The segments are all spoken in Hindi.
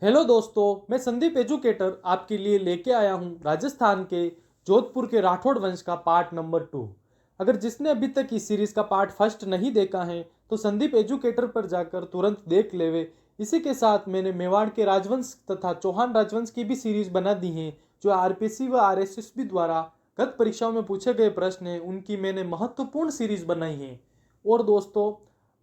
हेलो दोस्तों, मैं संदीप एजुकेटर आपके लिए लेके आया हूँ राजस्थान के जोधपुर के राठौड़ वंश का पार्ट नंबर 2। अगर जिसने अभी तक इस सीरीज का पार्ट फर्स्ट नहीं देखा है तो संदीप एजुकेटर पर जाकर तुरंत देख लेवे। इसी के साथ मैंने मेवाड़ के राजवंश तथा चौहान राजवंश की भी सीरीज बना दी है, जो आरपीसी व आरएसएसबी द्वारा गत परीक्षाओं में पूछे गए प्रश्न हैं उनकी मैंने महत्वपूर्ण सीरीज बनाई है। और दोस्तों,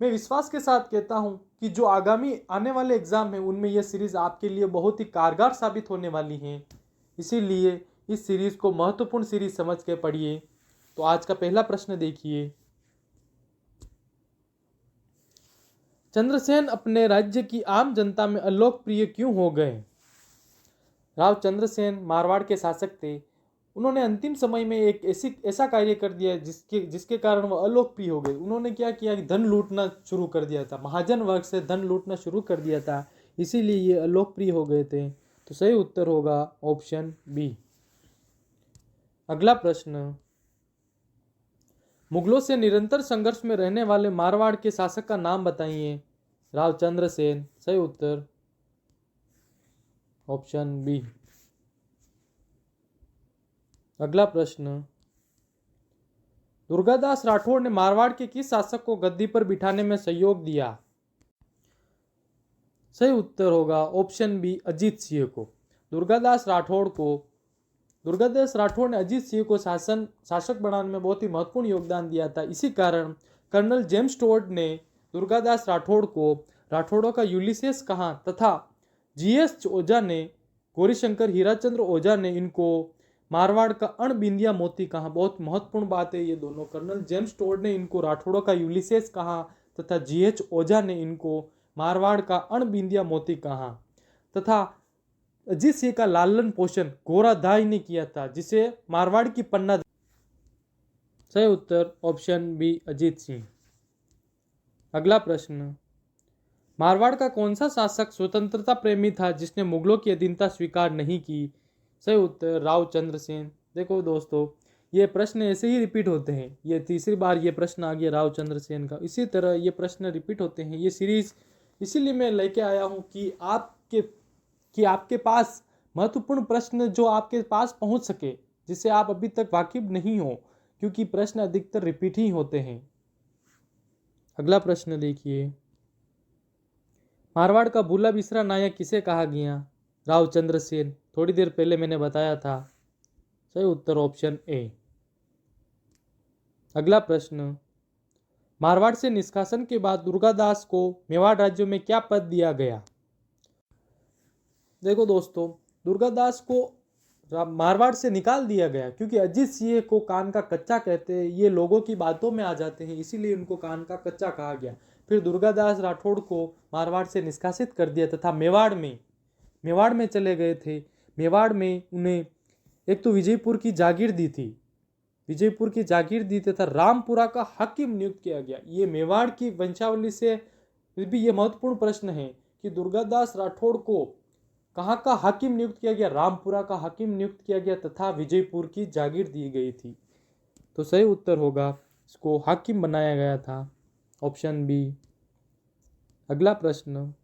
मैं विश्वास के साथ कहता हूं कि जो आगामी आने वाले एग्जाम है उनमें यह सीरीज आपके लिए बहुत ही कारगर साबित होने वाली है। इसीलिए इस सीरीज को महत्वपूर्ण सीरीज समझ के पढ़िए। तो आज का पहला प्रश्न देखिए। चंद्रसेन अपने राज्य की आम जनता में अलोकप्रिय क्यों हो गए? राव चंद्रसेन मारवाड़ के शासक थे। उन्होंने अंतिम समय में एक ऐसा कार्य कर दिया जिसके जिसके कारण वह अलोकप्रिय हो गए। उन्होंने क्या किया कि धन लूटना शुरू कर दिया था, महाजन वर्ग से धन लूटना शुरू कर दिया था, इसीलिए ये अलोकप्रिय हो गए थे। तो सही उत्तर होगा ऑप्शन बी। अगला प्रश्न, मुगलों से निरंतर संघर्ष में रहने वाले मारवाड़ के शासक का नाम बताइए। राव चंद्रसेन। सही उत्तर ऑप्शन बी। अगला प्रश्न, दुर्गादास राठौड़ ने मारवाड़ के किस शासक को गद्दी पर बिठाने में सहयोग दिया? सही उत्तर होगा ऑप्शन बी, अजीत सिंह को। दुर्गादास राठौड़ ने अजीत सिंह को शासक बनाने में बहुत ही महत्वपूर्ण योगदान दिया था। इसी कारण कर्नल जेम्स टोड ने दुर्गादास राठौड़ को राठौड़ों का यूलिसेस कहा तथा जीएस ओझा ने, गौरीशंकर हीराचंद्र ओझा ने इनको मारवाड़ का अणबिंदिया मोती कहा। बहुत महत्वपूर्ण बात है ये दोनों। कर्नल जेम्स टोड ने इनको राठौड़ों का यूलिसेस कहा तथा जीएच ओझा ने इनको मारवाड़ का अणबिंदिया मोती कहा। तथा अजीत सिंह का लालन पोषण गोराधाई ने किया था, जिसे मारवाड़ की पन्ना। सही उत्तर ऑप्शन बी, अजीत सिंह। अगला प्रश्न, मारवाड़ का कौन सा शासक स्वतंत्रता प्रेमी था जिसने मुगलों की अधीनता स्वीकार नहीं की? सही उत्तर राव चंद्रसेन। देखो दोस्तों, ये प्रश्न ऐसे ही रिपीट होते हैं। ये तीसरी बार ये प्रश्न आ गया राव चंद्रसेन का। इसी तरह ये प्रश्न रिपीट होते हैं। ये सीरीज इसीलिए मैं लेके आया हूँ कि आपके पास महत्वपूर्ण प्रश्न जो आपके पास पहुंच सके, जिससे आप अभी तक वाकिफ नहीं हो, क्योंकि प्रश्न अधिकतर रिपीट ही होते हैं। अगला प्रश्न देखिए, मारवाड़ का भूला बिसरा नायक किसे कहा गया? राव चंद्रसेन। थोड़ी देर पहले मैंने बताया था। सही उत्तर ऑप्शन ए। अगला प्रश्न, मारवाड़ से निष्कासन के बाद दुर्गादास को मेवाड़ राज्य में क्या पद दिया गया? देखो दोस्तों, दुर्गादास को मारवाड़ से निकाल दिया गया क्योंकि अजीत सिंह को कान का कच्चा कहते हैं। ये लोगों की बातों में आ जाते हैं, इसीलिए उनको कान का कच्चा कहा गया। फिर दुर्गादास राठौड़ को मारवाड़ से निष्कासित कर दिया तथा मेवाड़ में चले गए थे। मेवाड़ में उन्हें एक तो विजयपुर की जागीर दी तथा रामपुरा का हाकिम नियुक्त किया गया। ये मेवाड़ की वंशावली से भी ये महत्वपूर्ण प्रश्न है कि दुर्गादास राठौड़ को कहाँ का हाकिम नियुक्त किया गया? रामपुरा का हाकिम नियुक्त किया गया तथा विजयपुर की जागीर दी गई थी। तो सही उत्तर होगा, इसको हाकिम बनाया गया था, ऑप्शन बी। अगला प्रश्न,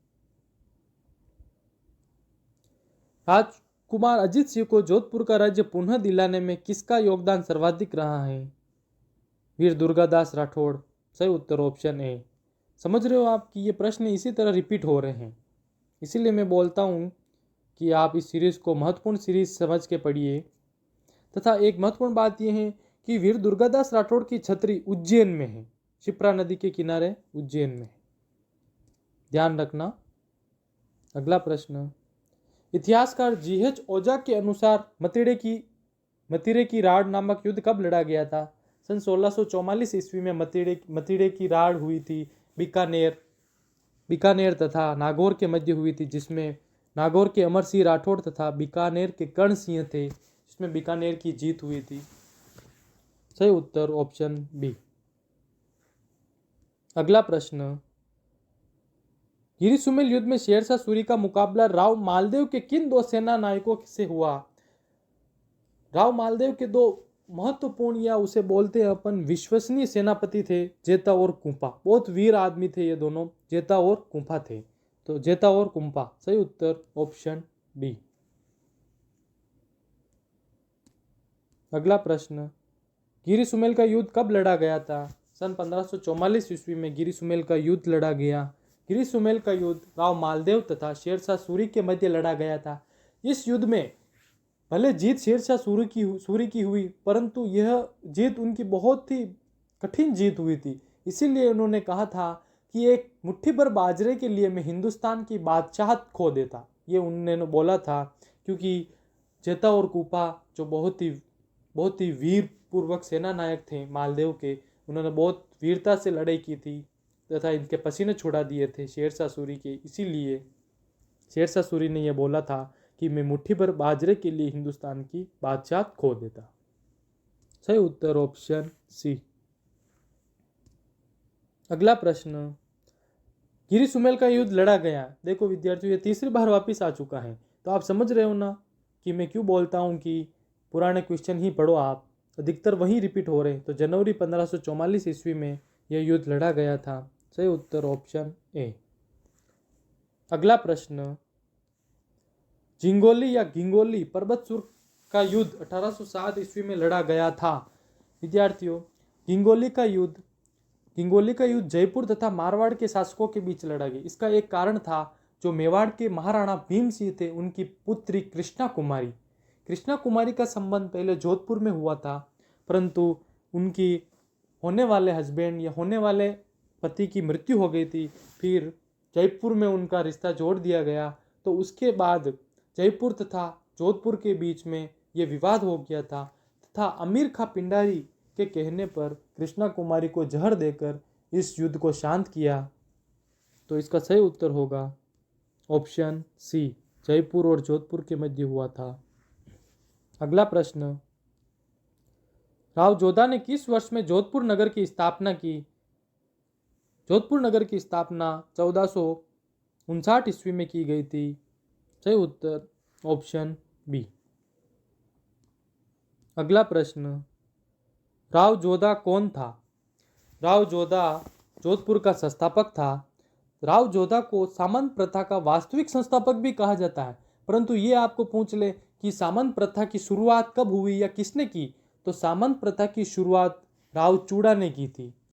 राजकुमार अजीत सिंह को जोधपुर का राज्य पुनः दिलाने में किसका योगदान सर्वाधिक रहा है? वीर दुर्गादास राठौड़। सही उत्तर ऑप्शन ए। समझ रहे हो आप कि ये प्रश्न इसी तरह रिपीट हो रहे हैं, इसीलिए मैं बोलता हूँ कि आप इस सीरीज को महत्वपूर्ण सीरीज समझ के पढ़िए। तथा एक महत्वपूर्ण बात यह है कि वीर दुर्गादास राठौड़ की छतरी उज्जैन में है, शिप्रा नदी के किनारे उज्जैन में है, ध्यान रखना। अगला प्रश्न, इतिहासकार जीएच ओझा के अनुसार मतिरे की राड़ नामक युद्ध कब लड़ा गया था? सन 1644 ईस्वी में मतिरे की राड़ हुई थी। बीकानेर तथा नागौर के मध्य हुई थी, जिसमें नागौर के अमर सिंह राठौड़ तथा बीकानेर के कर्ण सिंह थे, जिसमें बीकानेर की जीत हुई थी। सही उत्तर ऑप्शन बी। अगला प्रश्न, गिरिसुमेल युद्ध में शेरशाह सूरी का मुकाबला राव मालदेव के किन दो सेना नायकों से हुआ? राव मालदेव के दो महत्वपूर्ण, या उसे बोलते हैं अपन, विश्वसनीय सेनापति थे जेता और कुंपा। बहुत वीर आदमी थे ये दोनों, जेता और कुंपा थे। तो जेता और कुंपा, सही उत्तर ऑप्शन डी। अगला प्रश्न, गिरी सुमेल का युद्ध कब लड़ा गया था? सन 1544 ईस्वी में गिरी सुमेल का युद्ध लड़ा गया। गिरी सुमेल का युद्ध राव मालदेव तथा शेरशाह सूरी के मध्य लड़ा गया था। इस युद्ध में भले जीत शेरशाह सूरी की हुई, परंतु यह जीत उनकी बहुत ही कठिन जीत हुई थी। इसीलिए उन्होंने कहा था कि एक मुट्ठी भर बाजरे के लिए मैं हिंदुस्तान की बादशाहत खो देता। ये उन्होंने बोला था, क्योंकि जेता और कुपा जो बहुत ही वीर पूर्वक सेना नायक थे मालदेव के, उन्होंने बहुत वीरता से लड़ाई की थी तथा इनके पसीने छुड़ा दिए थे शेरशाह सूरी के। इसीलिए शेरशाह सूरी ने यह बोला था कि मैं मुट्ठी भर बाजरे के लिए हिंदुस्तान की बादशाहत खो देता। सही उत्तर ऑप्शन सी। अगला प्रश्न, गिरी सुमेल का युद्ध लड़ा गया। देखो विद्यार्थियों, ये तीसरी बार वापिस आ चुका है, तो आप समझ रहे हो ना कि मैं क्यों बोलता हूँ कि पुराने क्वेश्चन ही पढ़ो। आप अधिकतर वही रिपीट हो रहे। तो जनवरी 1544 ईस्वी में यह युद्ध लड़ा गया था। सही उत्तर ऑप्शन ए। अगला प्रश्न, झिंगोली या घिंगोली पर्वतसुर का युद्ध 1807 ईस्वी में लड़ा गया था। विद्यार्थियों, घिंगोली का युद्ध जयपुर तथा मारवाड़ के शासकों के बीच लड़ा गया। इसका एक कारण था, जो मेवाड़ के महाराणा भीम सिंह थे, उनकी पुत्री कृष्णा कुमारी का संबंध पहले जोधपुर में हुआ था, परंतु उनकी होने वाले हस्बैंड या होने वाले पति की मृत्यु हो गई थी। फिर जयपुर में उनका रिश्ता जोड़ दिया गया। तो उसके बाद जयपुर तथा जोधपुर के बीच में ये विवाद हो गया था तथा अमीर खां पिंडारी के कहने पर कृष्णा कुमारी को जहर देकर इस युद्ध को शांत किया। तो इसका सही उत्तर होगा ऑप्शन सी, जयपुर और जोधपुर के मध्य हुआ था। अगला प्रश्न, राव जोधा ने किस वर्ष में जोधपुर नगर की स्थापना की? जोधपुर नगर की स्थापना 1459 ईस्वी में की गई थी। सही उत्तर ऑप्शन बी। अगला प्रश्न, राव जोधा कौन था? राव जोधा जोधपुर का संस्थापक था। राव जोधा को सामंत प्रथा का वास्तविक संस्थापक भी कहा जाता है, परंतु ये आपको पूछ ले कि सामंत प्रथा की शुरुआत कब हुई या किसने की, तो सामंत प्रथा की शुरुआत राव चूड़ा ने की थी।